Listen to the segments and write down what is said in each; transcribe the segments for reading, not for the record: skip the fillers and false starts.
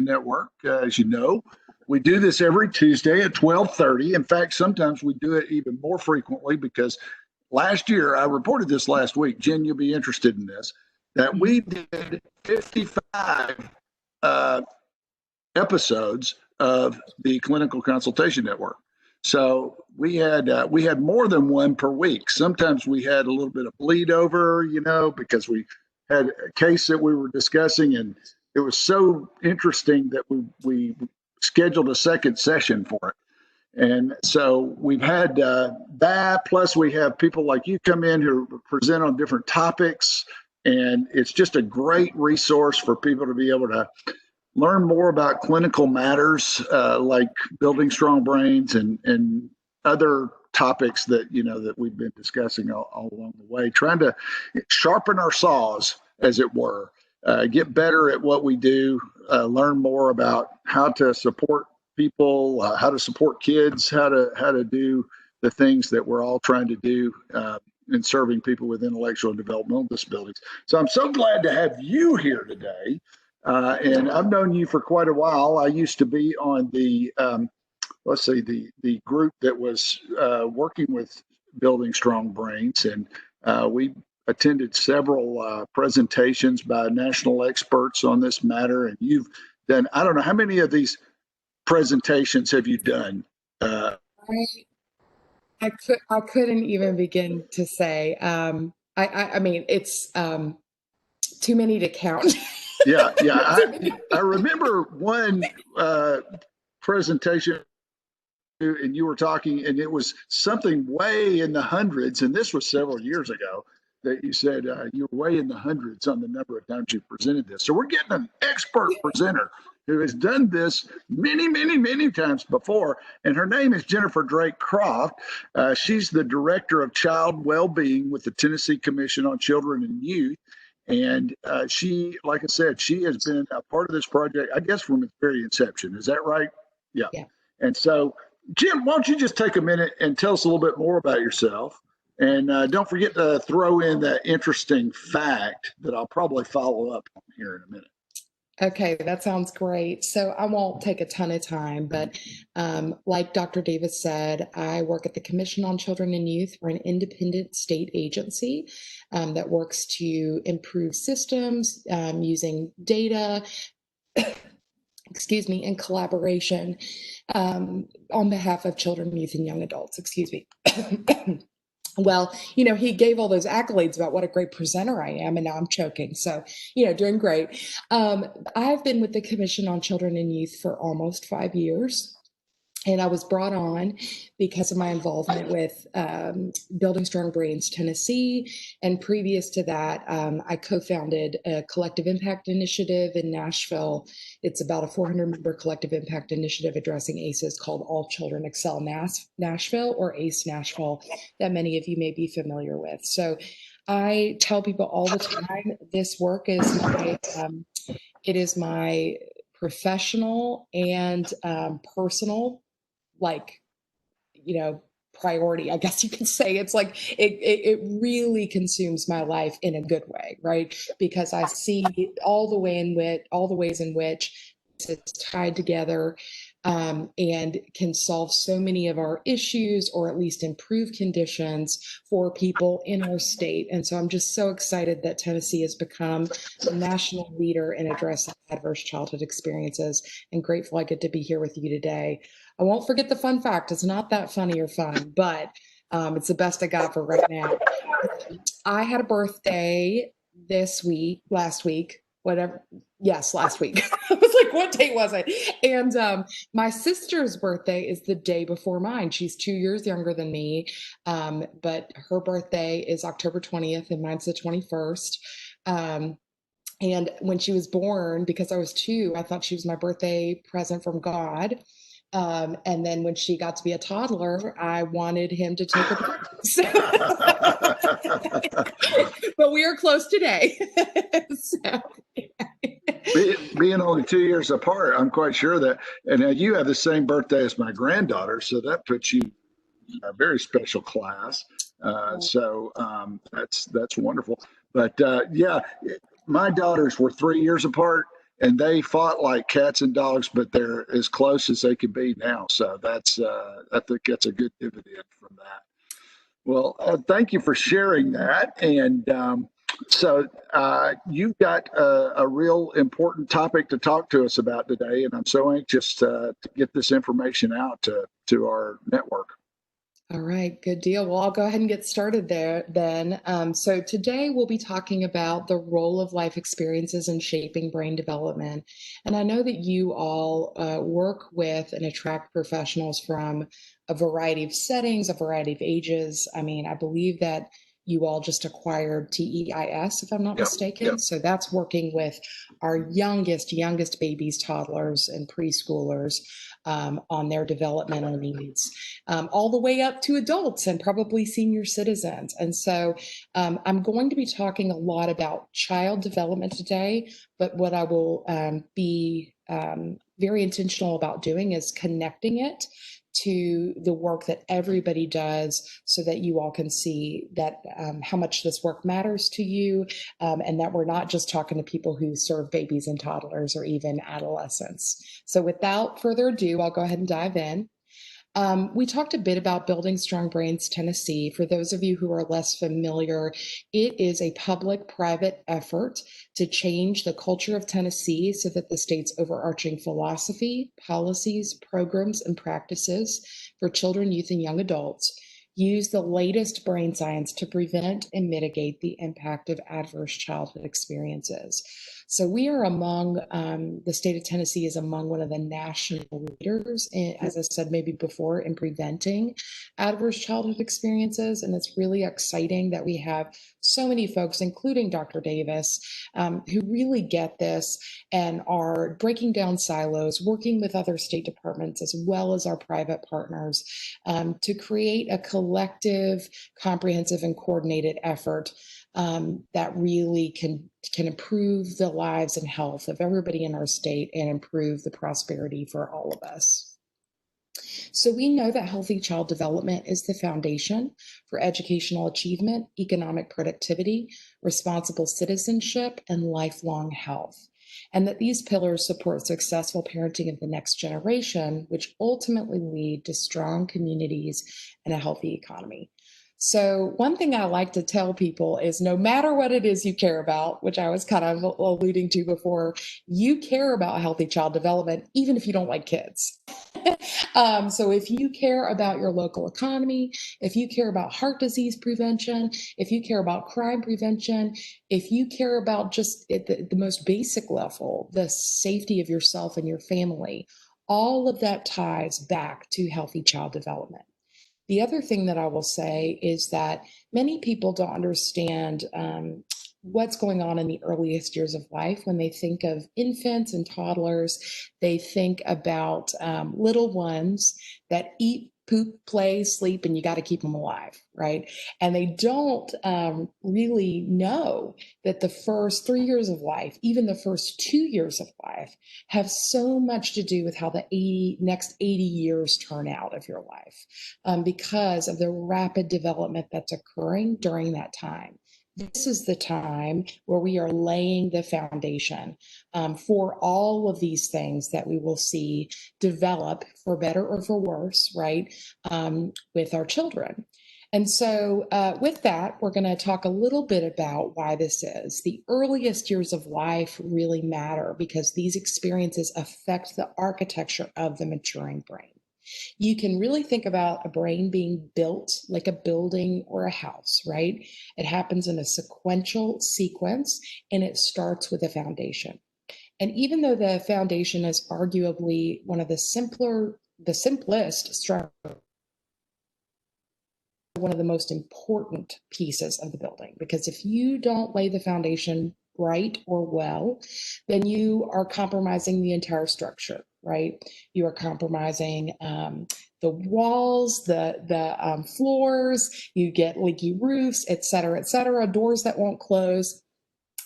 Network. As you know, we do this every Tuesday at 12:30. In fact, sometimes we do it even more frequently because last year, I reported this last week, Jen, you'll be interested in this, that we did 55 episodes of the Clinical Consultation Network. So we had more than one per week. Sometimes we had a little bit of bleed over, because we had a case that we were discussing, and it was so interesting that we scheduled a second session for it. And so we've had that, plus we have people like you come in who present on different topics, and it's just a great resource for people to be able to learn more about clinical matters like building strong brains and other topics that that we've been discussing all along the way, trying to sharpen our saws, as it were, get better at what we do, learn more about how to support people, how to support kids, how to do the things that we're all trying to do in serving people with intellectual and developmental disabilities. So I'm so glad to have you here today. And I've known you for quite a while. I used to be on the group that was working with building strong brains, and we attended several presentations by national experts on this matter. And you've done, I don't know, how many of these presentations have you done? I couldn't even begin to say. I mean, it's too many to count. Yeah. I remember one presentation, and you were talking, and it was something way in the hundreds, and this was several years ago, that you said you were way in the hundreds on the number of times you presented this. So we're getting an expert presenter who has done this many, many, many times before, and her name is Jennifer Drake Croft. She's the Director of Child Wellbeing with the Tennessee Commission on Children and Youth. And she, like I said, she has been a part of this project, I guess, from its very inception. Is that right? Yeah. And so, Jim, why don't you just take a minute and tell us a little bit more about yourself? And don't forget to throw in that interesting fact that I'll probably follow up on here in a minute. Okay, that sounds great. So I won't take a ton of time, but like Dr. Davis said, I work at the Commission on Children and Youth. We're an independent state agency that works to improve systems using data, in collaboration on behalf of children, youth, and young adults. Well, he gave all those accolades about what a great presenter I am, and now I'm choking. So, doing great. I've been with the Commission on Children and Youth for almost 5 years. And I was brought on because of my involvement with Building Strong Brains Tennessee. And previous to that, I co-founded a collective impact initiative in Nashville. It's about a 400-member collective impact initiative addressing ACEs called All Children Excel Nashville, or ACE Nashville, that many of you may be familiar with. So I tell people all the time, this work is my professional and personal priority, I guess you could say. It's like it really consumes my life in a good way, right? Because I see all the ways in which it's tied together and can solve so many of our issues, or at least improve conditions for people in our state. And so I'm just so excited that Tennessee has become a national leader in addressing adverse childhood experiences, and grateful I get to be here with you today. I won't forget the fun fact. It's not that funny or fun, but it's the best I got for right now. I had a birthday last week. I was like, what date was it? And my sister's birthday is the day before mine. She's 2 years younger than me, but her birthday is October 20th and mine's the 21st. And when she was born, because I was 2, I thought she was my birthday present from God. And then when she got to be a toddler, I wanted him to take her. But we are close today. So, Being only 2 years apart, I'm quite sure that, and you have the same birthday as my granddaughter, so that puts you in a very special class. So that's wonderful. But yeah, my daughters were 3 years apart, and they fought like cats and dogs, but they're as close as they can be now. So that's I think that's a good dividend from that. Well, thank you for sharing that. And you've got a real important topic to talk to us about today, and I'm so anxious to get this information out to our network. All right, good deal. Well, I'll go ahead and get started there then. So today we'll be talking about the role of life experiences in shaping brain development. And I know that you all work with and attract professionals from a variety of settings, a variety of ages. I mean, I believe that you all just acquired TEIS, if I'm not mistaken. Yep. So that's working with our youngest babies, toddlers, and preschoolers on their developmental needs, all the way up to adults and probably senior citizens. And so I'm going to be talking a lot about child development today, but what I will be very intentional about doing is connecting it to the work that everybody does so that you all can see that how much this work matters to you, and that we're not just talking to people who serve babies and toddlers or even adolescents. So without further ado, I'll go ahead and dive in. We talked a bit about Building Strong Brains Tennessee. For those of you who are less familiar, it is a public-private effort to change the culture of Tennessee so that the state's overarching philosophy, policies, programs, and practices for children, youth, and young adults use the latest brain science to prevent and mitigate the impact of adverse childhood experiences. So we are among, the state of Tennessee is among one of the national leaders, as I said maybe before, in preventing adverse childhood experiences. And it's really exciting that we have so many folks, including Dr. Davis, who really get this and are breaking down silos, working with other state departments as well as our private partners to create a collective, comprehensive, and coordinated effort that really can improve the lives and health of everybody in our state and improve the prosperity for all of us. So we know that healthy child development is the foundation for educational achievement, economic productivity, responsible citizenship, and lifelong health. And that these pillars support successful parenting of the next generation, which ultimately lead to strong communities and a healthy economy. So one thing I like to tell people is no matter what it is you care about, which I was kind of alluding to before, you care about healthy child development, even if you don't like kids. So if you care about your local economy, if you care about heart disease prevention, if you care about crime prevention, if you care about just at the most basic level, the safety of yourself and your family, all of that ties back to healthy child development. The other thing that I will say is that many people don't understand what's going on in the earliest years of life. When they think of infants and toddlers, they think about little ones that eat, poop, play, sleep, and you got to keep them alive, right? And they don't really know that the first 3 years of life, even the first 2 years of life, have so much to do with how the next 80 years turn out of your life because of the rapid development that's occurring during that time. This is the time where we are laying the foundation for all of these things that we will see develop for better or for worse, right, with our children. And so with that, we're going to talk a little bit about why this is. The earliest years of life really matter because these experiences affect the architecture of the maturing brain. You can really think about a brain being built like a building or a house, right? It happens in a sequential sequence and it starts with a foundation. And even though the foundation is arguably one of the simplest structures, one of the most important pieces of the building, because if you don't lay the foundation right or well, then you are compromising the entire structure, right? You are compromising the walls, the floors, you get leaky roofs, et cetera, doors that won't close.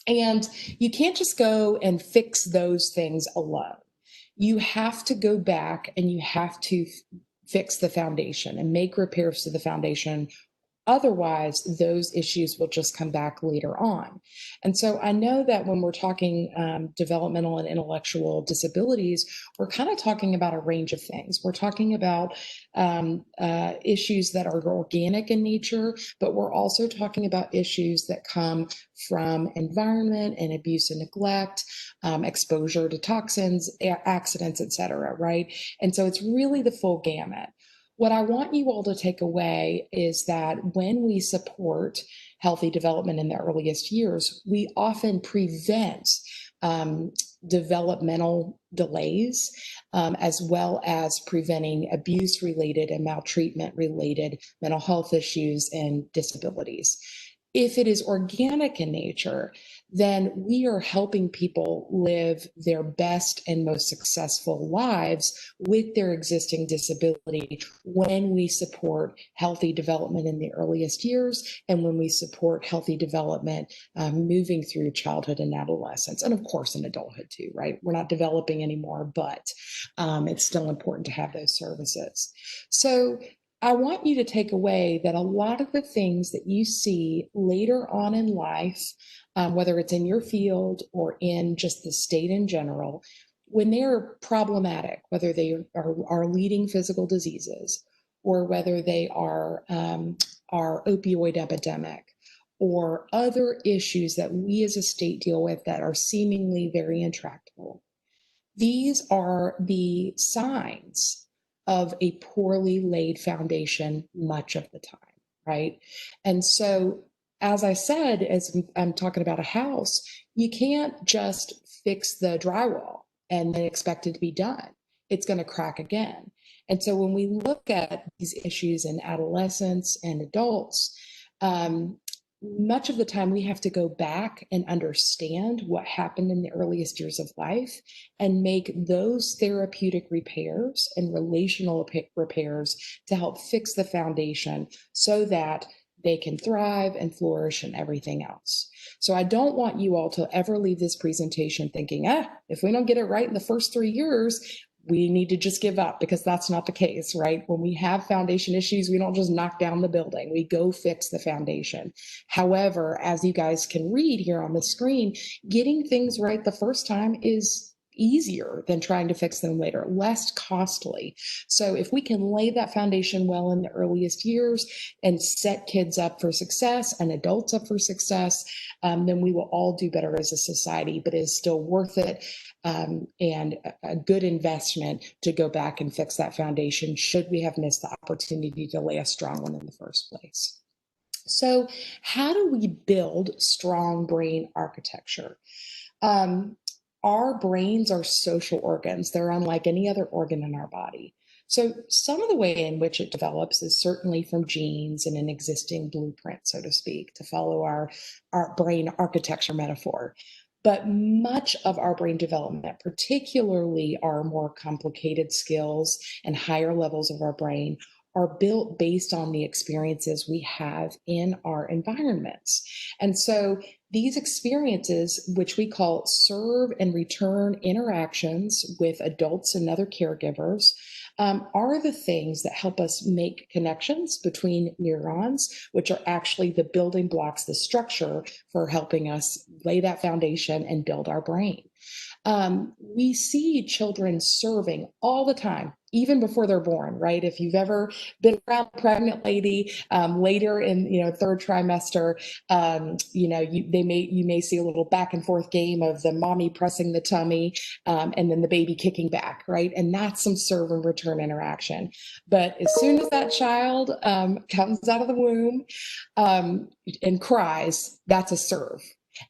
And you can't just go and fix those things alone. You have to go back and you have to fix the foundation and make repairs to the foundation Otherwise, those issues will just come back later on. And so I know that when we're talking developmental and intellectual disabilities, we're kind of talking about a range of things. We're talking about issues that are organic in nature, but we're also talking about issues that come from environment and abuse and neglect, exposure to toxins, accidents, et cetera, right? And so it's really the full gamut. What I want you all to take away is that when we support healthy development in the earliest years, we often prevent developmental delays, as well as preventing abuse-related and maltreatment-related mental health issues and disabilities. If it is organic in nature, then we are helping people live their best and most successful lives with their existing disability when we support healthy development in the earliest years and when we support healthy development moving through childhood and adolescence, and of course in adulthood too, right? We're not developing anymore, but it's still important to have those services. So I want you to take away that a lot of the things that you see later on in life, whether it's in your field or in just the state in general, when they're problematic, whether they are leading physical diseases or whether they are opioid epidemic or other issues that we as a state deal with that are seemingly very intractable, these are the signs of a poorly laid foundation much of the time, right? And so, as I said, as I'm talking about a house, you can't just fix the drywall and then expect it to be done. It's going to crack again. And so when we look at these issues in adolescents and adults, much of the time we have to go back and understand what happened in the earliest years of life and make those therapeutic repairs and relational repairs to help fix the foundation so that they can thrive and flourish and everything else. So I don't want you all to ever leave this presentation thinking, if we don't get it right in the first 3 years, we need to just give up, because that's not the case, right? When we have foundation issues, we don't just knock down the building, we go fix the foundation. However, as you guys can read here on the screen, getting things right the first time is easier than trying to fix them later, less costly. So if we can lay that foundation well in the earliest years and set kids up for success and adults up for success, then we will all do better as a society, but it is still worth it and a good investment to go back and fix that foundation should we have missed the opportunity to lay a strong one in the first place. So how do we build strong brain architecture? Our brains are social organs. They're unlike any other organ in our body. So some of the way in which it develops is certainly from genes and an existing blueprint, so to speak, to follow our brain architecture metaphor. But much of our brain development, particularly our more complicated skills and higher levels of our brain, are built based on the experiences we have in our environments. And so these experiences, which we call serve and return interactions with adults and other caregivers, are the things that help us make connections between neurons, which are actually the building blocks, the structure for helping us lay that foundation and build our brain. We see children serving all the time, even before they're born, right? If you've ever been around a pregnant lady later in third trimester, you may see a little back and forth game of the mommy pressing the tummy and then the baby kicking back, right? And that's some serve and return interaction. But as soon as that child comes out of the womb and cries, that's a serve.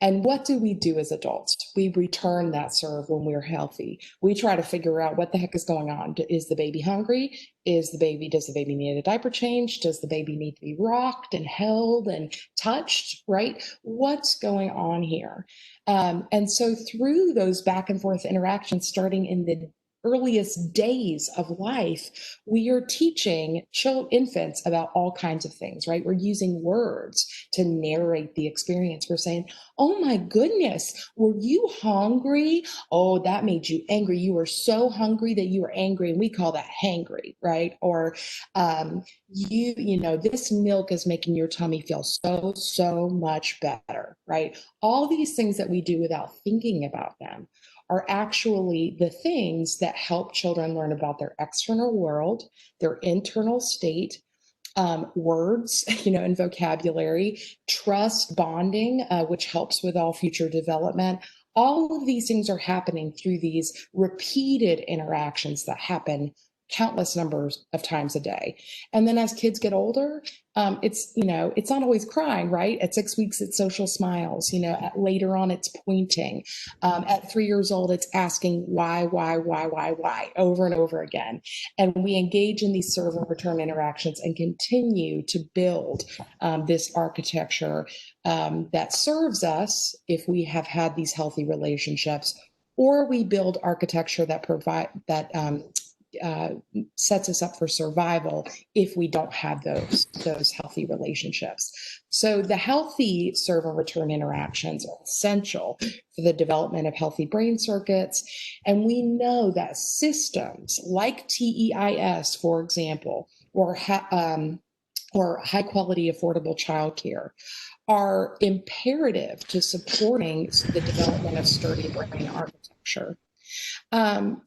And what do we do as adults? We return that serve when we're healthy. We try to figure out what the heck is going on. Is the baby hungry? Does the baby need a diaper change? Does the baby need to be rocked and held and touched, right? What's going on here? And so through those back and forth interactions, starting in the earliest days of life, we are teaching infants about all kinds of things, right? We're using words to narrate the experience. We're saying, oh my goodness, were you hungry? Oh, that made you angry. You were so hungry that you were angry. And we call that hangry, right? Or this milk is making your tummy feel so much better, right? All these things that we do without thinking about them are actually the things that help children learn about their external world, their internal state, words, and vocabulary, trust, bonding, which helps with all future development. All of these things are happening through these repeated interactions that happen countless numbers of times a day. And then as kids get older, it's not always crying, right? At 6 weeks, it's social smiles, later on, it's pointing. At 3 years old, it's asking why, over and over again. And we engage in these serve and return interactions and continue to build this architecture that serves us if we have had these healthy relationships, or we build architecture that sets us up for survival if we don't have those healthy relationships. So the healthy serve and return interactions are essential for the development of healthy brain circuits. And we know that systems like TEIS, for example, or high quality affordable childcare are imperative to supporting the development of sturdy brain architecture.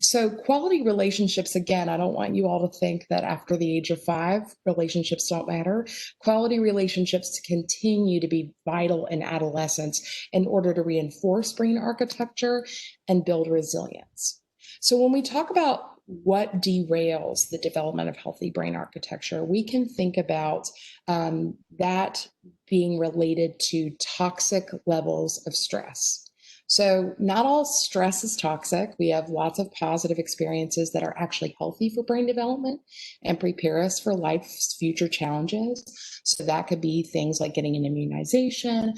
So quality relationships, again, I don't want you all to think that after the age of 5, relationships don't matter. Quality relationships continue to be vital in adolescence in order to reinforce brain architecture and build resilience. So when we talk about what derails the development of healthy brain architecture, we can think about that being related to toxic levels of stress. So not all stress is toxic. We have lots of positive experiences that are actually healthy for brain development and prepare us for life's future challenges. So that could be things like getting an immunization,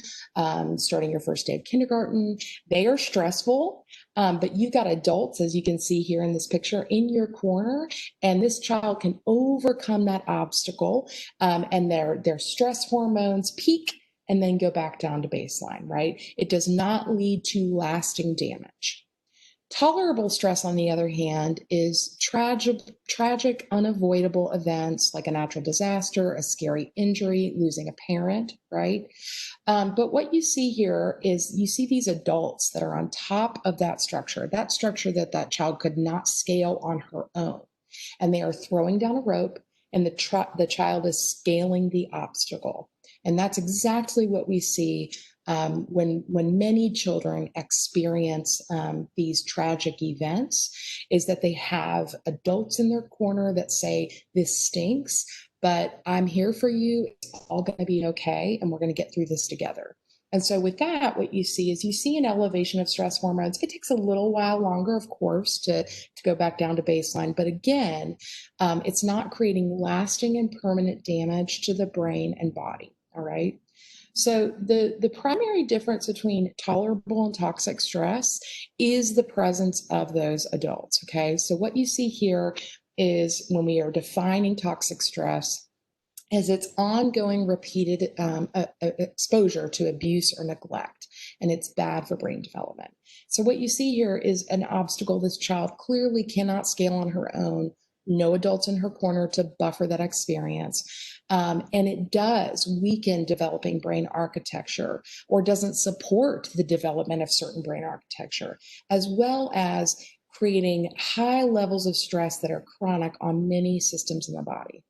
starting your first day of kindergarten. They are stressful, but you've got adults, as you can see here in this picture, in your corner, and this child can overcome that obstacle, and their stress hormones peak and then go back down to baseline, right? It does not lead to lasting damage. Tolerable stress, on the other hand, is tragic, unavoidable events like a natural disaster, a scary injury, losing a parent, right? But what you see here is you see these adults that are on top of that structure that child could not scale on her own. And they are throwing down a rope, and the child is scaling the obstacle. And that's exactly what we see when many children experience these tragic events, is that they have adults in their corner that say, this stinks, but I'm here for you. It's all going to be okay. And we're going to get through this together. And so with that, what you see is an elevation of stress hormones. It takes a little while longer, of course, to go back down to baseline. But again, it's not creating lasting and permanent damage to the brain and body. All right. So the primary difference between tolerable and toxic stress is the presence of those adults. Okay. So what you see here is when we are defining toxic stress as its ongoing repeated exposure to abuse or neglect, and it's bad for brain development. So what you see here is an obstacle this child clearly cannot scale on her own, no adults in her corner to buffer that experience. And it does weaken developing brain architecture, or doesn't support the development of certain brain architecture, as well as creating high levels of stress that are chronic on many systems in the body.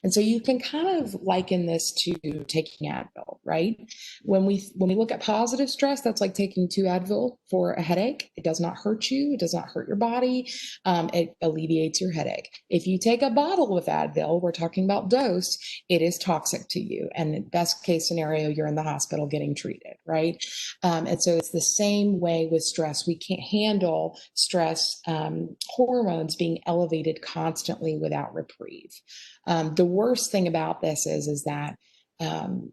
And so you can kind of liken this to taking Advil, right? When we look at positive stress, that's like taking 2 Advil for a headache. It does not hurt you. It does not hurt your body. It alleviates your headache. If you take a bottle of Advil, we're talking about dose, it is toxic to you. And in best case scenario, you're in the hospital getting treated, right? And so it's the same way with stress. We can't handle stress hormones being elevated constantly without reprieve. The worst thing about this is that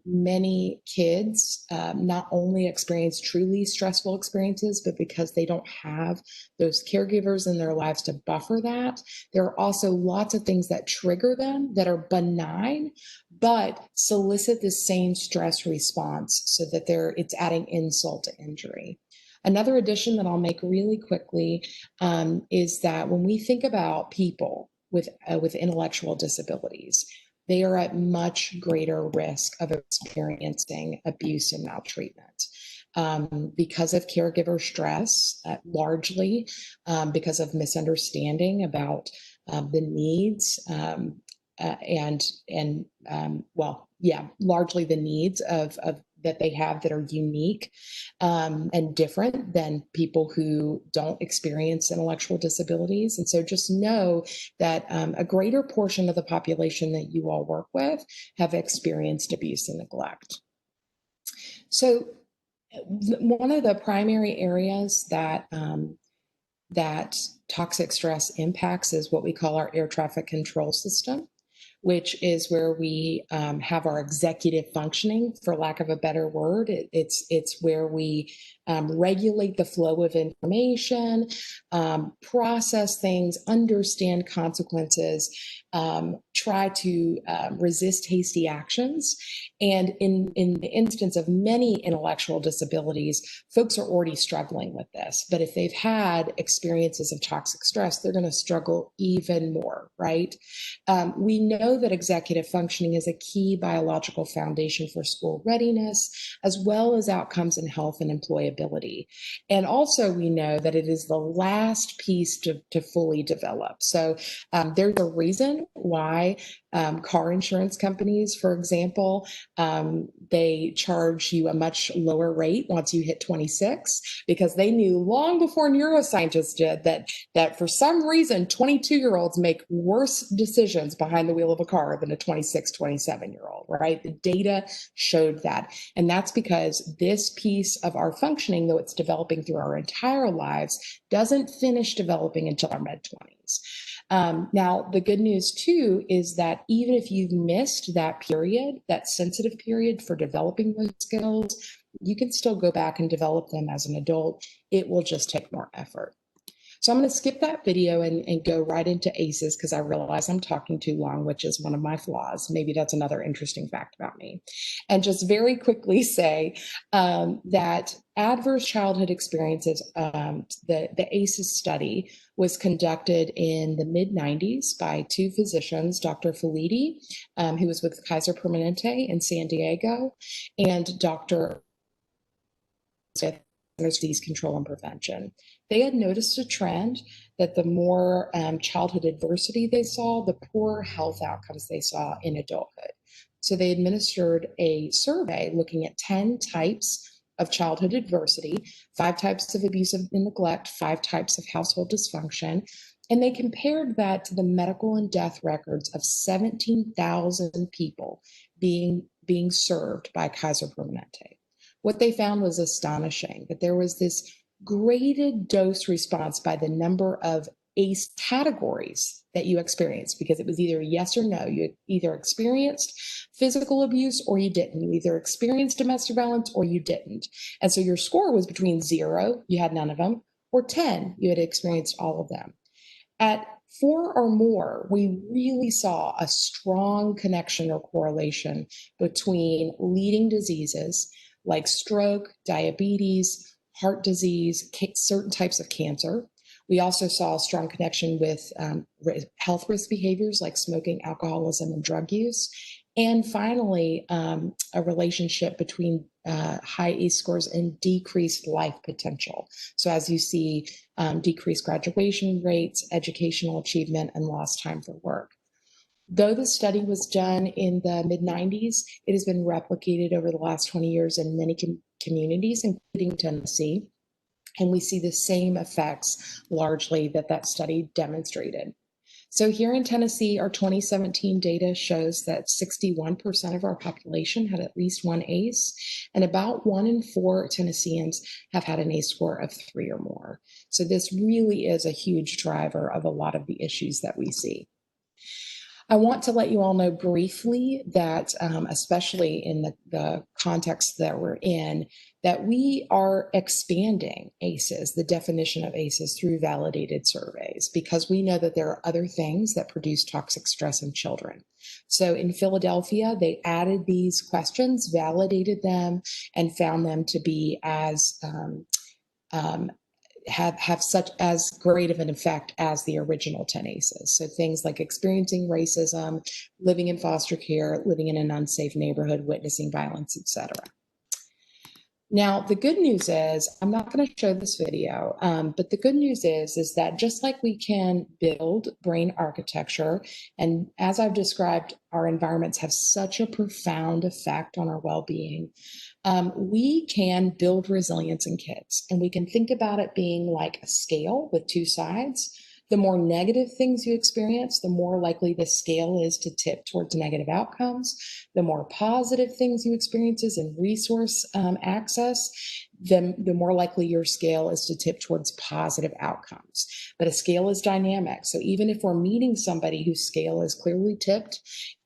many kids not only experience truly stressful experiences, but because they don't have those caregivers in their lives to buffer that, there are also lots of things that trigger them that are benign, but solicit the same stress response so that it's adding insult to injury. Another addition that I'll make really quickly is that when we think about people with intellectual disabilities, they are at much greater risk of experiencing abuse and maltreatment because of caregiver stress, largely because of misunderstanding about the needs largely the needs of that they have that are unique and different than people who don't experience intellectual disabilities. And so just know that a greater portion of the population that you all work with have experienced abuse and neglect. So one of the primary areas that toxic stress impacts is what we call our air traffic control system, which is where we have our executive functioning, for lack of a better word. It's where we regulate the flow of information, process things, understand consequences, try to resist hasty actions. And in the instance of many intellectual disabilities, folks are already struggling with this. But if they've had experiences of toxic stress, they're going to struggle even more, right? We know that executive functioning is a key biological foundation for school readiness, as well as outcomes in health and employability. And also we know that it is the last piece to fully develop. So there's a reason why car insurance companies, for example, they charge you a much lower rate once you hit 26, because they knew long before neuroscientists did that for some reason 22-year-olds make worse decisions behind the wheel of a car than a 26, 27-year-old, right? The data showed that. And that's because this piece of our functioning, though it's developing through our entire lives, doesn't finish developing until our mid-20s. Now, the good news too is that even if you've missed that period, that sensitive period for developing those skills, you can still go back and develop them as an adult. It will just take more effort. So I'm going to skip that video and go right into ACEs, because I realize I'm talking too long, which is one of my flaws. Maybe that's another interesting fact about me. And just very quickly say that adverse childhood experiences, the ACEs study was conducted in the mid-90s by two physicians, Dr. Felitti, who was with Kaiser Permanente in San Diego, and Dr. Disease Control and Prevention. They had noticed a trend that the more childhood adversity they saw, the poorer health outcomes they saw in adulthood. So they administered a survey looking at 10 types of childhood adversity, 5 types of abuse and neglect, 5 types of household dysfunction, and they compared that to the medical and death records of 17,000 people being served by Kaiser Permanente. What they found was astonishing, that there was this graded dose response by the number of ACE categories that you experienced, because it was either yes or no. You either experienced physical abuse or you didn't. You either experienced domestic violence or you didn't. And so your score was between 0, you had none of them, or 10, you had experienced all of them. At 4 or more, we really saw a strong connection or correlation between leading diseases like stroke, diabetes, heart disease, certain types of cancer. We also saw a strong connection with health risk behaviors like smoking, alcoholism, and drug use. And finally, a relationship between high ACE scores and decreased life potential. So as you see, decreased graduation rates, educational achievement, and lost time for work. Though the study was done in the mid-90s, it has been replicated over the last 20 years in many communities, including Tennessee. And we see the same effects largely that study demonstrated. So here in Tennessee, our 2017 data shows that 61% of our population had at least one ACE, and about 1 in 4 Tennesseans have had an ACE score of 3 or more. So this really is a huge driver of a lot of the issues that we see. I want to let you all know briefly that, especially in the context that we're in, that we are expanding ACEs, the definition of ACEs, through validated surveys, because we know that there are other things that produce toxic stress in children. So in Philadelphia, they added these questions, validated them, and found them to be as have such as great of an effect as the original 10 ACEs. So things like experiencing racism, living in foster care, living in an unsafe neighborhood, witnessing violence, etc. Now, the good news is, I'm not going to show this video, but the good news is that just like we can build brain architecture, and as I've described, our environments have such a profound effect on our well-being, we can build resilience in kids. And we can think about it being like a scale with two sides. The more negative things you experience, the more likely the scale is to tip towards negative outcomes. The more positive things you experience in resource access, the more likely your scale is to tip towards positive outcomes. But a scale is dynamic. So even if we're meeting somebody whose scale is clearly tipped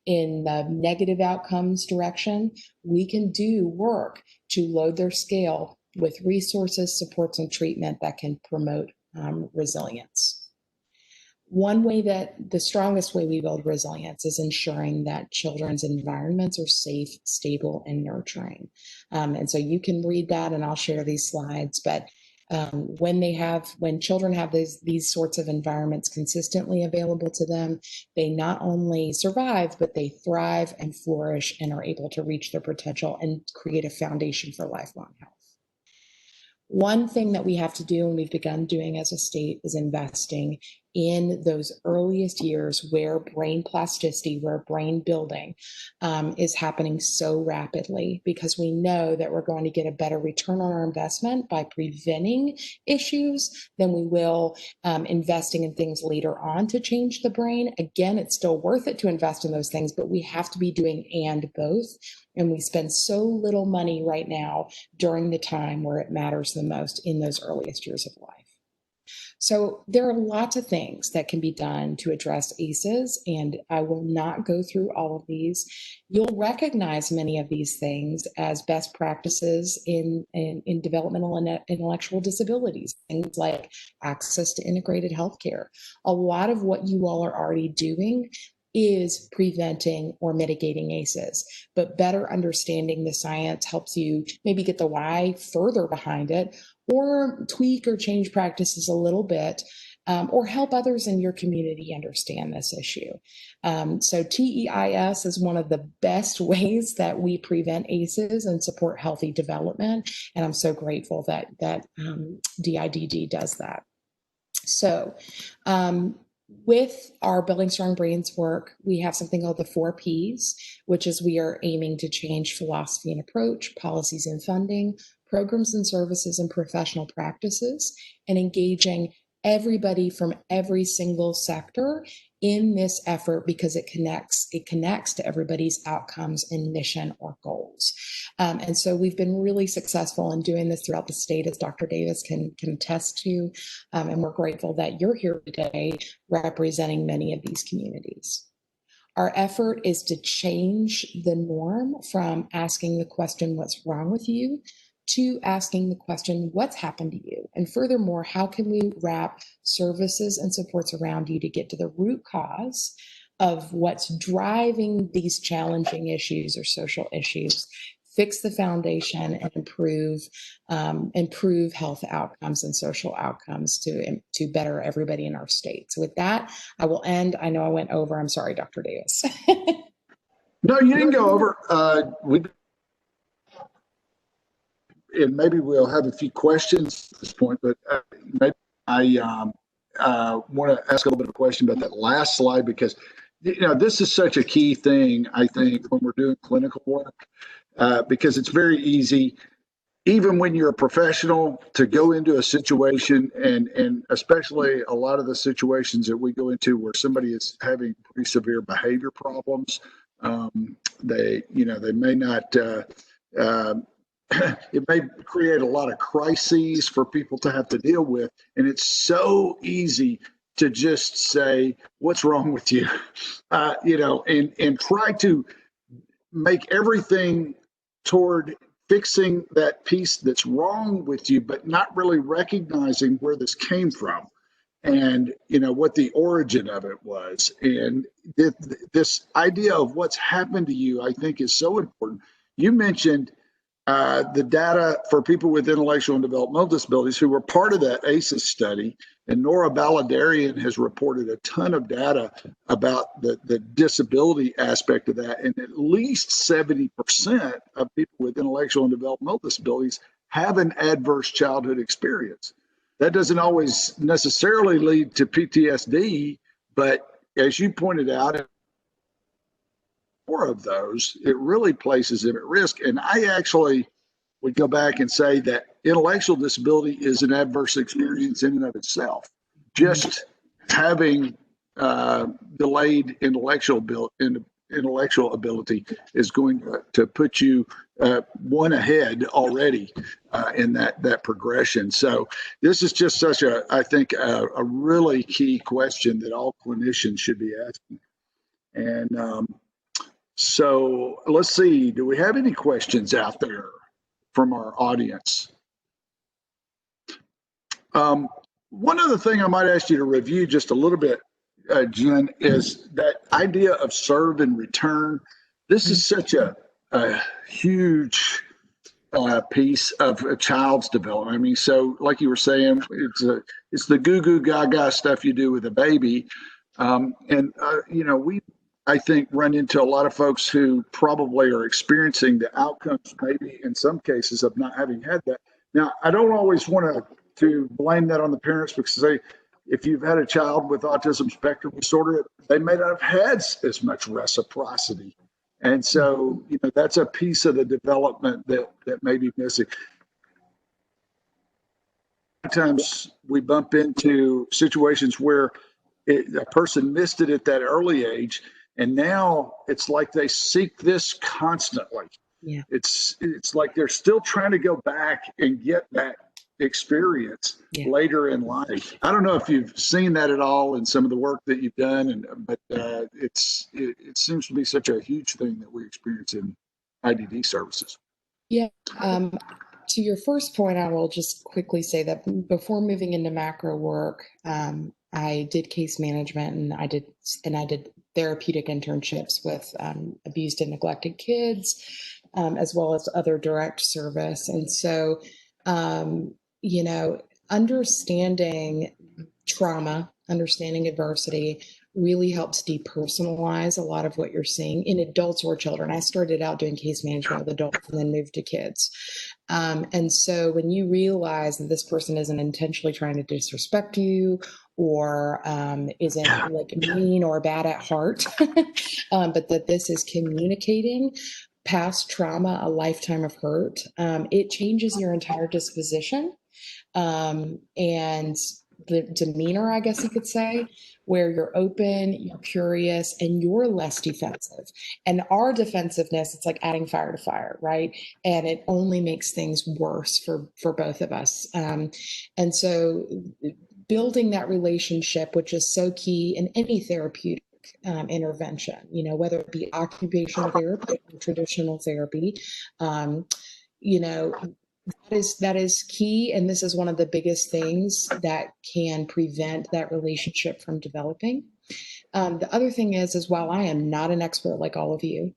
in the negative outcomes direction, we can do work to load their scale with resources, supports, and treatment that can promote resilience. One way that the strongest way we build resilience is ensuring that children's environments are safe, stable, and nurturing. And so you can read that, and I'll share these slides. But when children have these sorts of environments consistently available to them, they not only survive, but they thrive and flourish and are able to reach their potential and create a foundation for lifelong health. One thing that we have to do, and we've begun doing as a state, is investing in those earliest years where brain plasticity, where brain building is happening so rapidly, because we know that we're going to get a better return on our investment by preventing issues than we will investing in things later on to change the brain. Again, it's still worth it to invest in those things, but we have to be doing and both. And we spend so little money right now during the time where it matters the most in those earliest years of life. So there are lots of things that can be done to address ACEs, and I will not go through all of these. You'll recognize many of these things as best practices in developmental and intellectual disabilities, things like access to integrated healthcare. A lot of what you all are already doing is preventing or mitigating ACEs, but better understanding the science helps you maybe get the why further behind it, or tweak or change practices a little bit, or help others in your community understand this issue. So TEIS is one of the best ways that we prevent ACEs and support healthy development, and I'm so grateful that DIDD does that. So with our Building Strong Brains work, we have something called the 4 Ps, which is we are aiming to change philosophy and approach, policies and funding, programs and services, and professional practices, and engaging everybody from every single sector in this effort, because it connects to everybody's outcomes and mission or goals. And so we've been really successful in doing this throughout the state, as Dr. Davis can attest to, and we're grateful that you're here today representing many of these communities. Our effort is to change the norm from asking the question, what's wrong with you, to asking the question, what's happened to you? And furthermore, how can we wrap services and supports around you to get to the root cause of what's driving these challenging issues or social issues, fix the foundation, and improve health outcomes and social outcomes to better everybody in our state. So with that, I will end. I know I went over. I'm sorry, Dr. Davis. No, you didn't go over. And maybe we'll have a few questions at this point, but maybe I want to ask a little bit of a question about that last slide, because this is such a key thing, I think, when we're doing clinical work, because it's very easy, even when you're a professional, to go into a situation, and especially a lot of the situations that we go into where somebody is having pretty severe behavior problems. They may not. It may create a lot of crises for people to have to deal with, and it's so easy to just say, what's wrong with you? And try to make everything toward fixing that piece that's wrong with you, but not really recognizing where this came from and what the origin of it was. And this idea of what's happened to you, I think, is so important. You mentioned the data for people with intellectual and developmental disabilities who were part of that ACEs study. And Nora Baladarian has reported a ton of data about the disability aspect of that. And at least 70% of people with intellectual and developmental disabilities have an adverse childhood experience. That doesn't always necessarily lead to PTSD, but as you pointed out, more of those, it really places them at risk. And I actually would go back and say that intellectual disability is an adverse experience in and of itself. Just having delayed intellectual ability is going to put you one ahead already in that progression. So this is just such I think, a really key question that all clinicians should be asking. And so let's see, do we have any questions out there from our audience? One other thing I might ask you to review just a little bit, Jenn, is that idea of serve and return. This is such a huge piece of a child's development. I mean, so like you were saying, it's the goo goo gaga stuff you do with a baby. We, I think, run into a lot of folks who probably are experiencing the outcomes, maybe in some cases, of not having had that. Now, I don't always want to blame that on the parents, because if you've had a child with autism spectrum disorder, they may not have had as much reciprocity. And so, that's a piece of the development that may be missing. Sometimes we bump into situations where a person missed it at that early age, and now it's like they seek this constantly. Yeah. It's like they're still trying to go back and get that experience later in life. I don't know if you've seen that at all in some of the work that you've done, but it seems to be such a huge thing that we experience in IDD services. Yeah. To your first point, I will just quickly say that before moving into macro work, I did case management, and I did therapeutic internships with abused and neglected kids, as well as other direct service. And so, understanding trauma, understanding adversity really helps depersonalize a lot of what you're seeing in adults or children. I started out doing case management with adults and then moved to kids. And so when you realize that this person isn't intentionally trying to disrespect you, or isn't like mean or bad at heart, but that this is communicating past trauma, a lifetime of hurt, it changes your entire disposition and the demeanor, I guess you could say, where you're open, you're curious, and you're less defensive. And our defensiveness, it's like adding fire to fire, right? And it only makes things worse for both of us. And so building that relationship, which is so key in any therapeutic intervention, whether it be occupational therapy or traditional therapy, that is key. And this is one of the biggest things that can prevent that relationship from developing. The other thing is while I am not an expert like all of you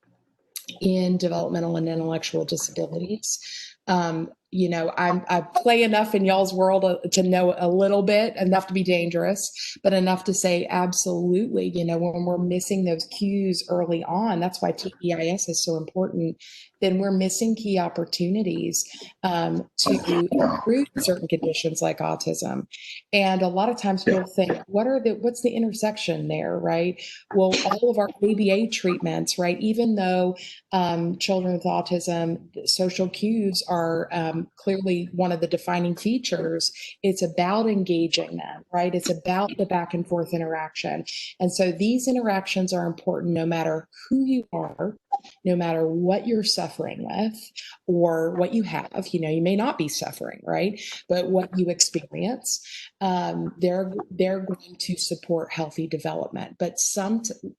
in developmental and intellectual disabilities, I play enough in y'all's world to know a little bit, enough to be dangerous, but enough to say absolutely, when we're missing those cues early on, that's why TEIS is so important. Then we're missing key opportunities to improve certain conditions like autism. And a lot of times people think, what's the intersection there, right? Well, all of our ABA treatments, right? Even though children with autism, social cues are clearly one of the defining features, it's about engaging them, right? It's about the back and forth interaction. And so these interactions are important no matter who you are, no matter what you're suffering with or what you have. You may not be suffering, right? But what you experience, they're going to support healthy development. But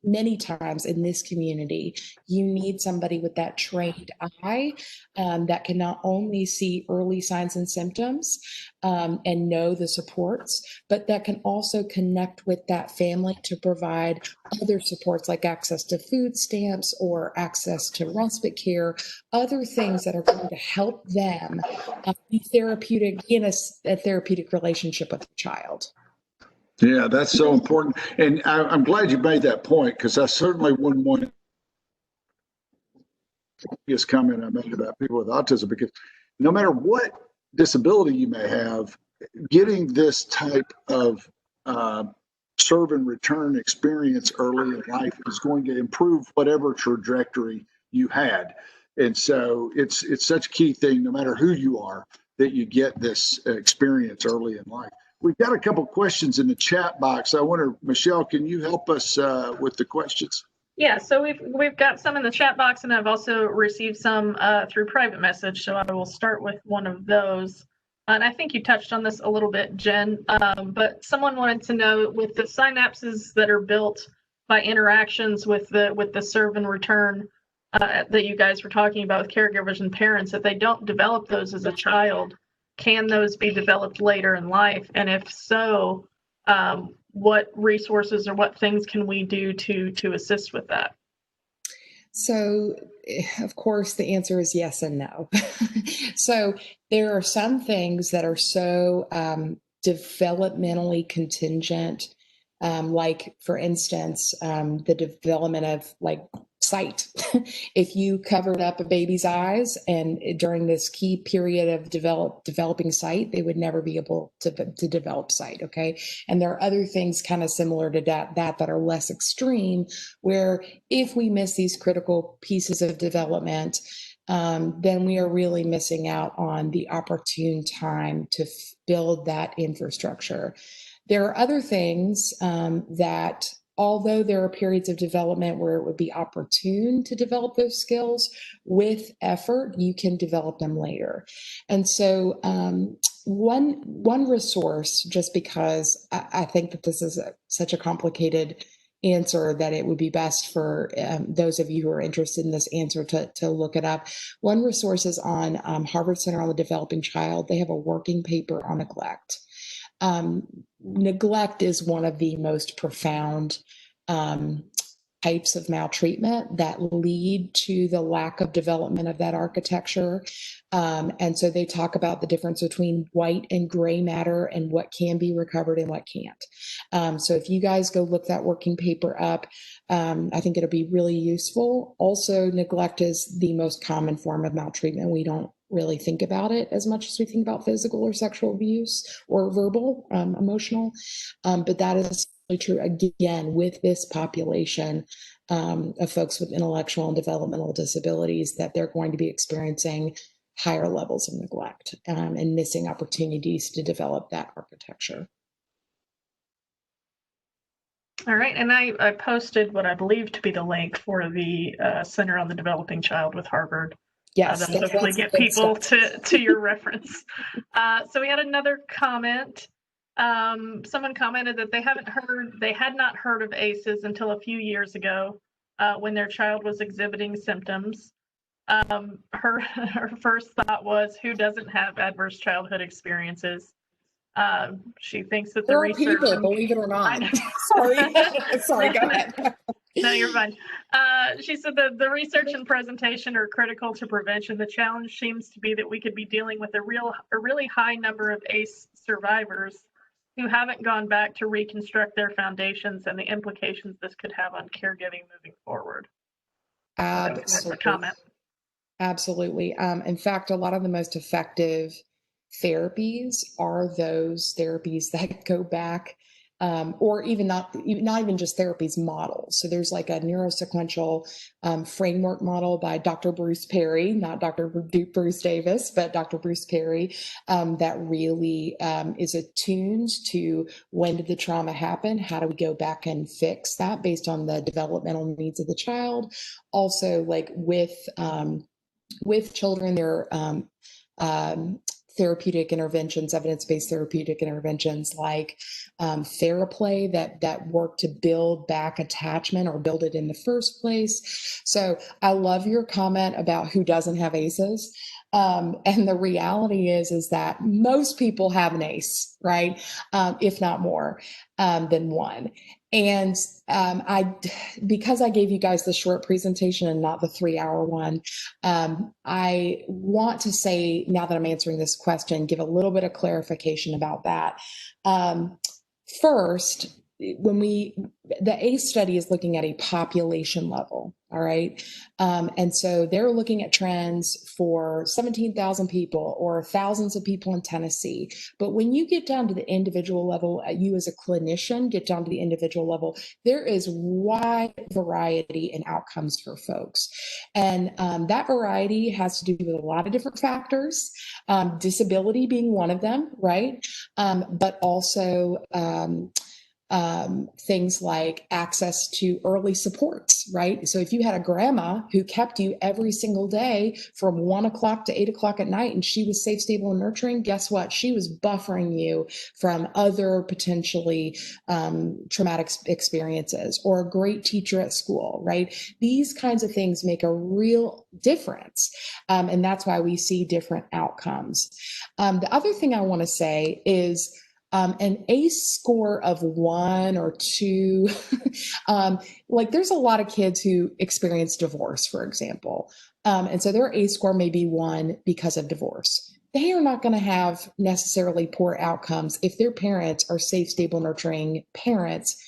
many times in this community, you need somebody with that trained eye that can not only see early signs and symptoms and know the supports, but that can also connect with that family to provide other supports like access to food stamps or access to respite care, other things that are going to help them be in a therapeutic relationship with the child. Yeah, that's so important. And I'm glad you made that point, because I certainly wouldn't want this comment I made about people with autism, because no matter what disability you may have, getting this type of serve and return experience early in life is going to improve whatever trajectory you had. And so it's such a key thing, no matter who you are, that you get this experience early in life. We've got a couple questions in the chat box. I wonder, Michelle, can you help us with the questions? Yeah, so we've got some in the chat box, and I've also received some through private message. So I will start with one of those. And I think you touched on this a little bit, Jen, but someone wanted to know, with the synapses that are built by interactions with the serve and return that you guys were talking about with caregivers and parents, if they don't develop those as a child, can those be developed later in life? And if so, what resources or what things can we do to assist with that? So, of course, the answer is yes and no. So there are some things that are so developmentally contingent, like, for instance, the development of sight. If you covered up a baby's eyes and during this key period of developing sight, they would never be able to develop sight. Okay. And there are other things kind of similar to that are less extreme, where if we miss these critical pieces of development, then we are really missing out on the opportune time to build that infrastructure. There are other things that, although there are periods of development where it would be opportune to develop those skills, with effort, you can develop them later. And so one resource, just because I think that this is such a complicated answer that it would be best for those of you who are interested in this answer to look it up. One resource is on Harvard Center on the Developing Child. They have a working paper on neglect. Neglect is one of the most profound types of maltreatment that lead to the lack of development of that architecture. And so they talk about the difference between white and gray matter and what can be recovered and what can't. So if you guys go look that working paper up, I think it'll be really useful. Also, neglect is the most common form of maltreatment. We don't really think about it as much as we think about physical or sexual abuse or verbal, emotional. But that is true, again, with this population of folks with intellectual and developmental disabilities, that they're going to be experiencing higher levels of neglect and missing opportunities to develop that architecture. All right, and I posted what I believe to be the link for the Center on the Developing Child with Harvard. Yes, that'll hopefully get people to your reference. So we had another comment. Someone commented that they had not heard of ACEs until a few years ago when their child was exhibiting symptoms. Her first thought was, who doesn't have adverse childhood experiences? She thinks that the research, people, believe it or not. Sorry, go ahead. No, you're fine. She said that the research and presentation are critical to prevention. The challenge seems to be that we could be dealing with a really high number of ACE survivors who haven't gone back to reconstruct their foundations, and the implications this could have on caregiving moving forward. Absolutely. Comment. Absolutely. In fact, a lot of the most effective therapies are those therapies that go back or even not even just therapies, models. So there's like a neurosequential framework model by Dr. Bruce Perry, not Dr. Bruce Davis, but Dr. Bruce Perry, that really is attuned to when did the trauma happen? How do we go back and fix that based on the developmental needs of the child? Also, like with children, there therapeutic interventions, evidence-based therapeutic interventions like TheraPlay that work to build back attachment or build it in the first place. So I love your comment about who doesn't have ACEs. And the reality is that most people have an ACE, right? If not more than one. And because I gave you guys the short presentation and not the 3-hour one, I want to say, now that I'm answering this question, give a little bit of clarification about that. First, the ACE study is looking at a population level, all right? And so they're looking at trends for 17,000 people or thousands of people in Tennessee. But when you get down to the individual level, you as a clinician get down to the individual level, there is wide variety in outcomes for folks. And that variety has to do with a lot of different factors, disability being one of them, right? But also things like access to early supports, right? So if you had a grandma who kept you every single day from 1 o'clock to 8 o'clock at night and she was safe, stable, and nurturing, guess what? She was buffering you from other potentially traumatic experiences, or a great teacher at school, right? These kinds of things make a real difference. And that's why we see different outcomes. The other thing I want to say is, an ACE score of 1 or 2, like there's a lot of kids who experience divorce, for example. And so their ACE score may be 1 because of divorce. They are not going to have necessarily poor outcomes if their parents are safe, stable, nurturing parents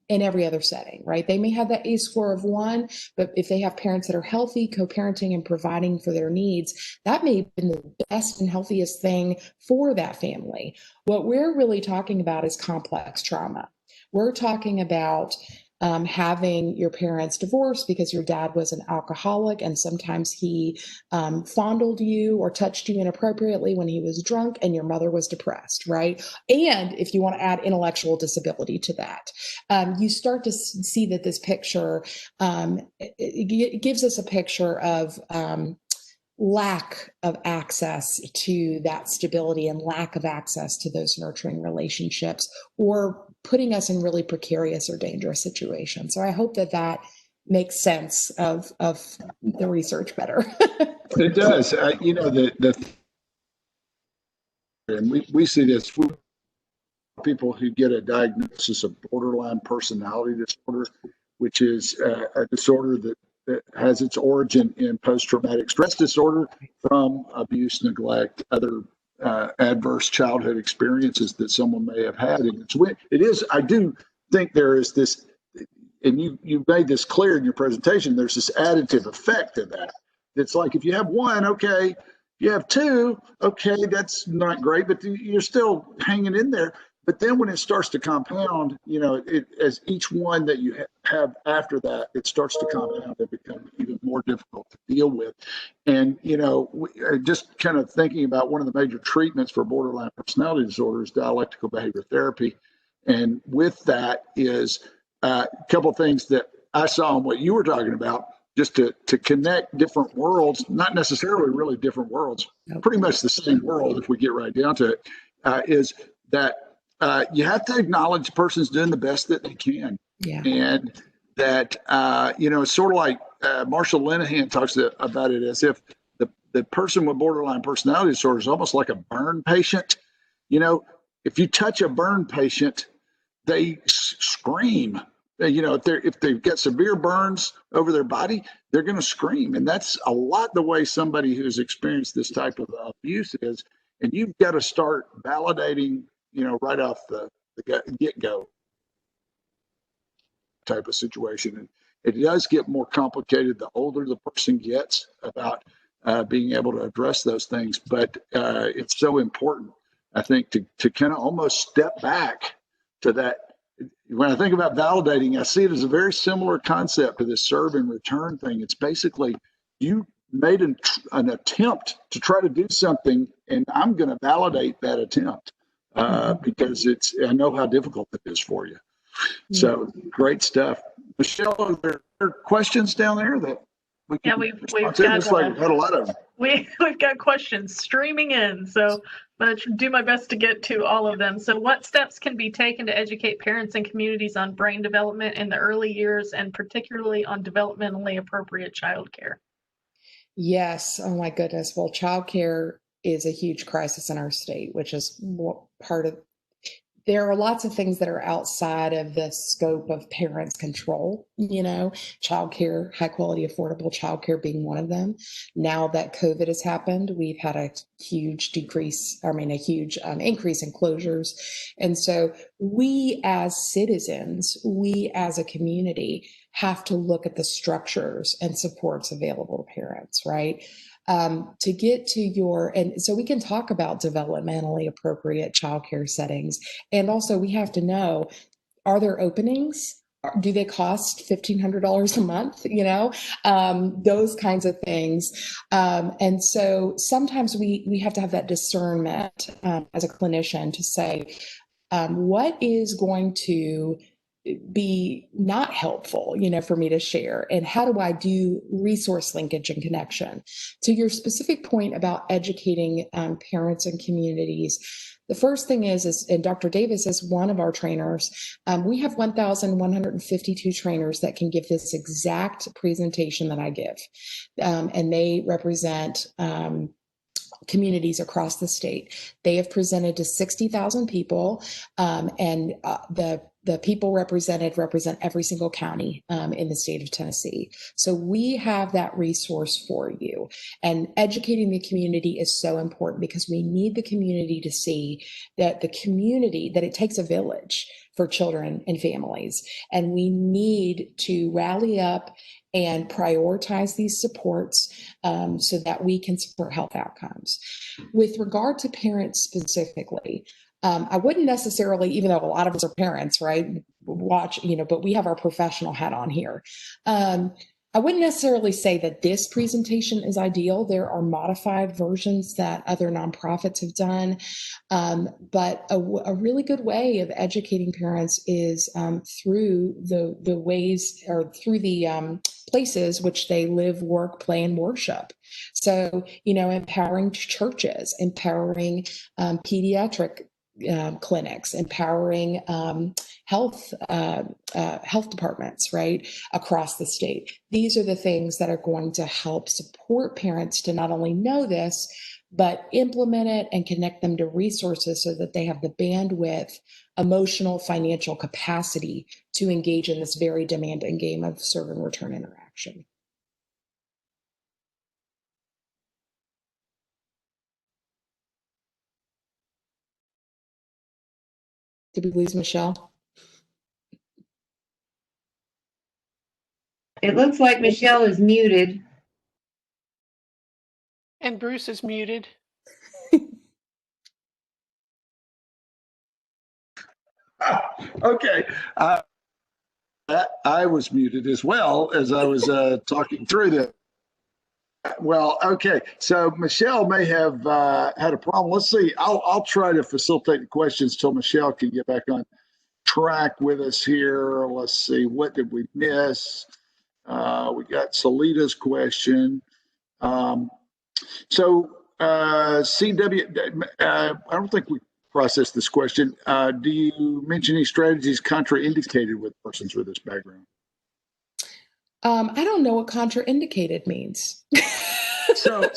in every other setting, right? They may have that ACE score of 1, but if they have parents that are healthy, co-parenting and providing for their needs, that may have been the best and healthiest thing for that family. What we're really talking about is complex trauma. We're talking about having your parents divorced because your dad was an alcoholic and sometimes he fondled you or touched you inappropriately when he was drunk, and your mother was depressed, right? And if you want to add intellectual disability to that, you start to see that this picture, it gives us a picture of lack of access to that stability and lack of access to those nurturing relationships, or putting us in really precarious or dangerous situations. So I hope that makes sense of the research better. It does. You know, and we see this, people who get a diagnosis of borderline personality disorder, which is a disorder that has its origin in post-traumatic stress disorder from abuse, neglect, other adverse childhood experiences that someone may have had. And I do think there is this, and you made this clear in your presentation, there's this additive effect to that. It's like, if you have 1, okay. If you have 2, okay, that's not great, but you're still hanging in there. But then when it starts to compound, you know, as each one that you have after that, it starts to compound and become even more difficult to deal with. And, you know, just kind of thinking about one of the major treatments for borderline personality disorder is dialectical behavior therapy. And with that is a couple of things that I saw in what you were talking about, just to connect different worlds, not necessarily really different worlds, pretty much the same world if we get right down to it, is that you have to acknowledge the person's doing the best that they can. Yeah. And that, you know, it's sort of like Marshall Linehan talks about it as if the person with borderline personality disorder is almost like a burn patient. You know, if you touch a burn patient, they scream. You know, if they've got severe burns over their body, they're going to scream. And that's a lot the way somebody who's experienced this type of abuse is. And you've got to start validating, you know, right off the get-go type of situation. And it does get more complicated the older the person gets about being able to address those things. But it's so important, I think, to kind of almost step back to that when I think about validating, I see it as a very similar concept to this serve and return thing. It's basically you made an attempt to try to do something, and I'm going to validate that attempt because I know how difficult it is for you. So great stuff. Michelle, are there questions down there that we can we've respond to? Looks like we've had a lot of them. We've got questions streaming in, so I'm going to do my best to get to all of them. So what steps can be taken to educate parents and communities on brain development in the early years, and particularly on developmentally appropriate childcare? Yes. Oh my goodness. Well, childcare is a huge crisis in our state, which is part of. There are lots of things that are outside of the scope of parents' control, childcare, high quality, affordable childcare being one of them. Now that COVID has happened, we've had a huge increase in closures. And so we as citizens, we as a community have to look at the structures and supports available to parents, right? To get to and so we can talk about developmentally appropriate childcare settings. And also we have to know, are there openings? Do they cost $1,500 a month? Those kinds of things. And so sometimes we have to have that discernment as a clinician to say, what is going to be not helpful, for me to share, and how do I do resource linkage and connection? To your specific point about educating parents and communities, the first thing is, and Dr. Davis is one of our trainers, we have 1,152 trainers that can give this exact presentation that I give, and they represent communities across the state. They have presented to 60,000 people, and the people represent every single county in the state of Tennessee. So we have that resource for you. And educating the community is so important because we need the community to see that it takes a village for children and families. And we need to rally up and prioritize these supports so that we can support health outcomes. With regard to parents specifically, I wouldn't necessarily, even though a lot of us are parents, right, but we have our professional hat on here. I wouldn't necessarily say that this presentation is ideal. There are modified versions that other nonprofits have done. But a really good way of educating parents is through the ways, or through the places which they live, work, play, and worship. So, empowering churches, empowering pediatric clinics, empowering health departments, right, across the state. These are the things that are going to help support parents to not only know this, but implement it and connect them to resources so that they have the bandwidth, emotional, financial capacity to engage in this very demanding game of serve and return interaction. Did we lose Michelle? It looks like Michelle is muted. And Bruce is muted. Okay. I was muted as well as I was talking through that. Well, okay. So Michelle may have had a problem. Let's see. I'll try to facilitate the questions till Michelle can get back on track with us here. Let's see. What did we miss? We got Salita's question. CW, I don't think we processed this question. Do you mention any strategies contraindicated with persons with this background? I don't know what contraindicated means. So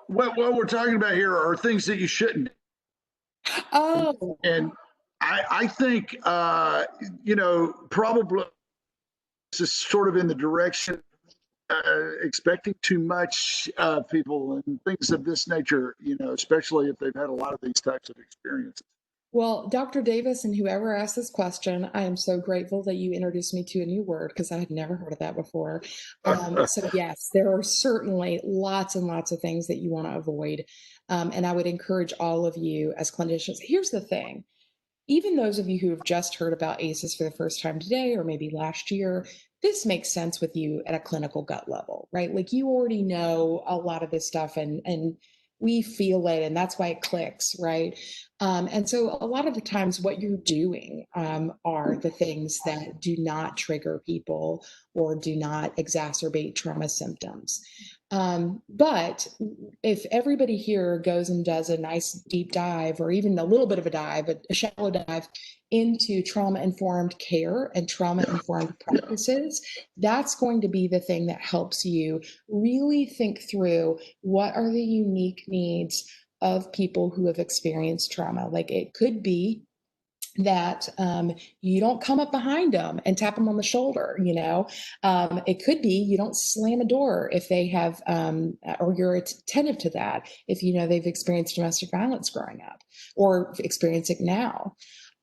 what we're talking about here are things that you shouldn't. Oh. And I think, probably this is sort of in the direction expecting too much of people and things of this nature, especially if they've had a lot of these types of experiences. Well, Dr. Davis and whoever asked this question, I am so grateful that you introduced me to a new word because I had never heard of that before. So yes, there are certainly lots and lots of things that you want to avoid. And I would encourage all of you as clinicians. Here's the thing. even those of you who have just heard about ACEs for the first time today, or maybe last year, this makes sense with you at a clinical gut level, right? Like you already know a lot of this stuff and we feel it, and that's why it clicks, right? And so a lot of the times what you're doing are the things that do not trigger people or do not exacerbate trauma symptoms. But if everybody here goes and does a nice deep dive, or even a little bit of a dive, a shallow dive into trauma-informed care and trauma-informed practices, that's going to be the thing that helps you really think through what are the unique needs of people who have experienced trauma. Like it could be that you don't come up behind them and tap them on the shoulder, you know. It could be you don't slam a door if they have, or you're attentive to that if you know they've experienced domestic violence growing up or experience it now.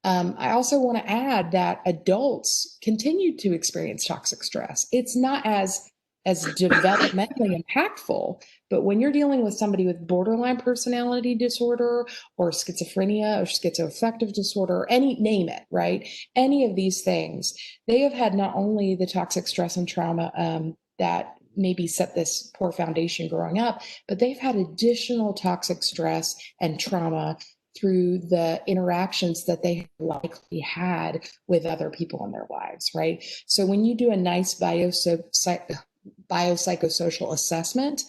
I also want to add that adults continue to experience toxic stress. It's not as developmentally impactful, but when you're dealing with somebody with borderline personality disorder or schizophrenia or schizoaffective disorder, or any, name it, right? Any of these things, they have had not only the toxic stress and trauma that maybe set this poor foundation growing up, but they've had additional toxic stress and trauma through the interactions that they likely had with other people in their lives, right? So when you do a nice biopsychosocial assessment,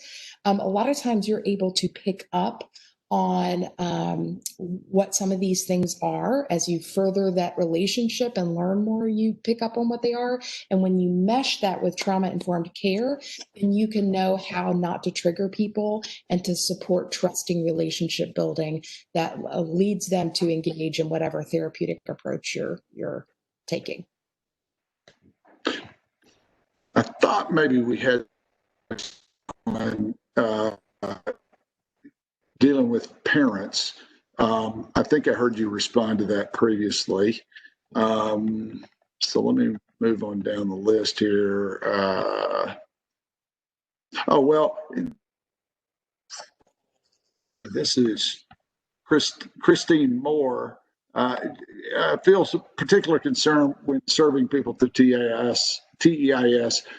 a lot of times you're able to pick up on what some of these things are. As you further that relationship and learn more, you pick up on what they are. And when you mesh that with trauma-informed care, then you can know how not to trigger people and to support trusting relationship building that leads them to engage in whatever therapeutic approach you're taking. I thought maybe we had on dealing with parents. I think I heard you respond to that previously. So let me move on down the list here. Oh, well, this is Christine Moore. Feels a particular concern when serving people through TEIS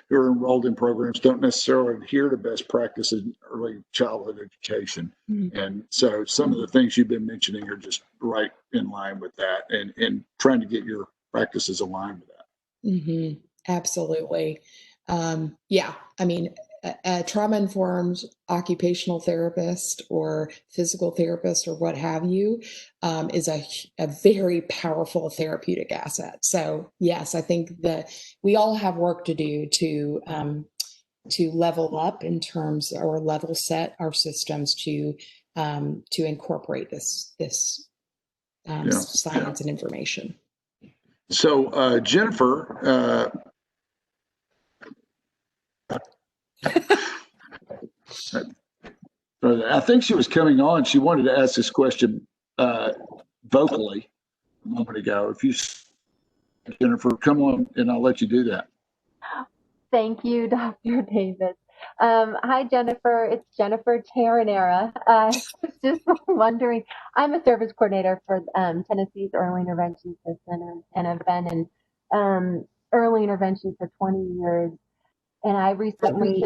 who are enrolled in programs don't necessarily adhere to best practices in early childhood education. Mm-hmm. And so some of the things you've been mentioning are just right in line with that, and trying to get your practices aligned with that. Mm-hmm. Absolutely. Yeah, I mean, a trauma-informed occupational therapist or physical therapist or what have you is a very powerful therapeutic asset. So yes, I think that we all have work to do to level up in terms, or level set our systems to incorporate this science and information. So Jennifer. I think she was coming on. She wanted to ask this question vocally a moment ago. If you, Jennifer, come on, and I'll let you do that. Thank you, Dr. Davis. Hi, Jennifer. It's Jennifer Terranera. I was just wondering, I'm a service coordinator for Tennessee's Early Intervention Center, and I've been in early intervention for 20 years. And I recently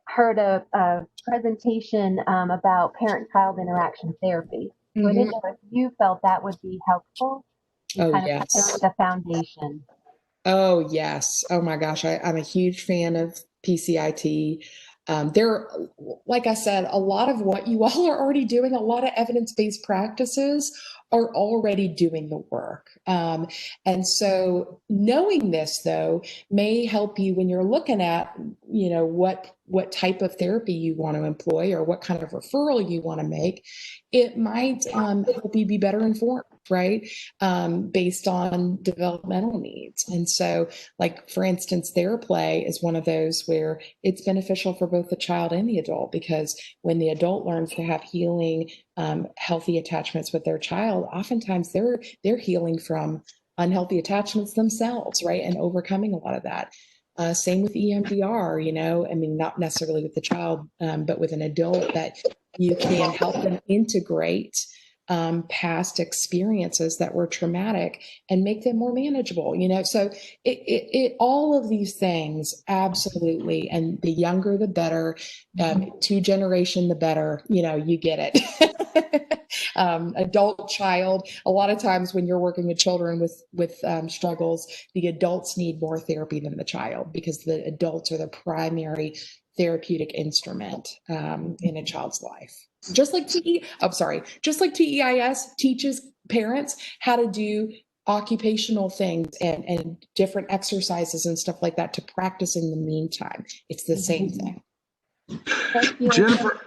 heard a presentation about parent-child interaction therapy. So I didn't know if you felt that would be helpful to kind of put the foundation. Oh, yes. Oh, my gosh. I'm a huge fan of PCIT. There, like I said, a lot of what you all are already doing, a lot of evidence-based practices are already doing the work. And so knowing this, though, may help you when you're looking at, you know, what type of therapy you want to employ or what kind of referral you want to make. It might help you be better informed, right? Based on developmental needs. And so, like, for instance, TheraPlay is one of those where it's beneficial for both the child and the adult, because when the adult learns to have healing, healthy attachments with their child, oftentimes they're healing from unhealthy attachments themselves, right? And overcoming a lot of that. Same with EMDR, you know, I mean, not necessarily with the child, but with an adult, that you can help them integrate past experiences that were traumatic and make them more manageable, so all of these things, absolutely. And the younger the better, 2 generation the better, you get it. Adult child, a lot of times when you're working with children with struggles, the adults need more therapy than the child, because the adults are the primary therapeutic instrument in a child's life. Just like TEIS teaches parents how to do occupational things and different exercises and stuff like that to practice in the meantime. It's the same thing. Thank you. Jennifer,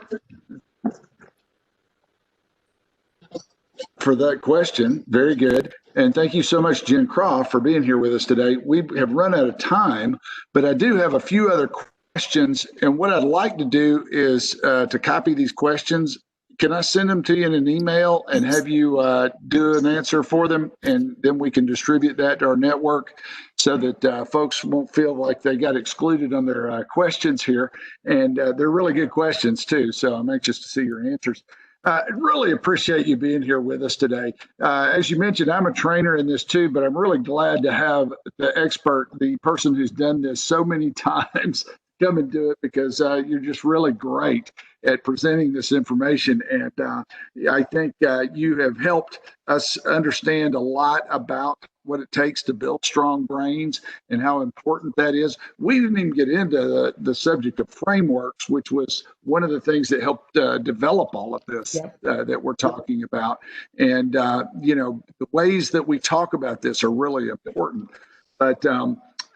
for that question. Very good. And thank you so much, Jenn Croft, for being here with us today. We have run out of time, but I do have a few other questions. And what I'd like to do is to copy these questions. Can I send them to you in an email and have you do an answer for them? And then we can distribute that to our network so that folks won't feel like they got excluded on their questions here. And they're really good questions too. So I'm anxious to see your answers. I really appreciate you being here with us today. As you mentioned, I'm a trainer in this too, but I'm really glad to have the expert, the person who's done this so many times, come and do it, because you're just really great at presenting this information. And I think you have helped us understand a lot about what it takes to build strong brains and how important that is. We didn't even get into the subject of frameworks, which was one of the things that helped develop all of this that we're talking about. And, the ways that we talk about this are really important. But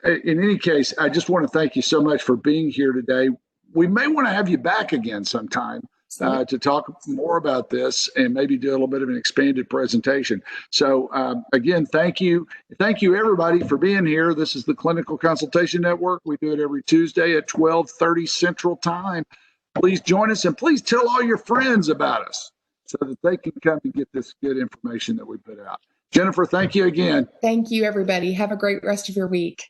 in any case, I just want to thank you so much for being here today. We may want to have you back again sometime to talk more about this and maybe do a little bit of an expanded presentation. So again, thank you. Thank you, everybody, for being here. This is the Clinical Consultation Network. We do it every Tuesday at 12:30 Central Time. Please join us, and please tell all your friends about us so that they can come and get this good information that we put out. Jennifer, thank you again. Thank you, everybody. Have a great rest of your week.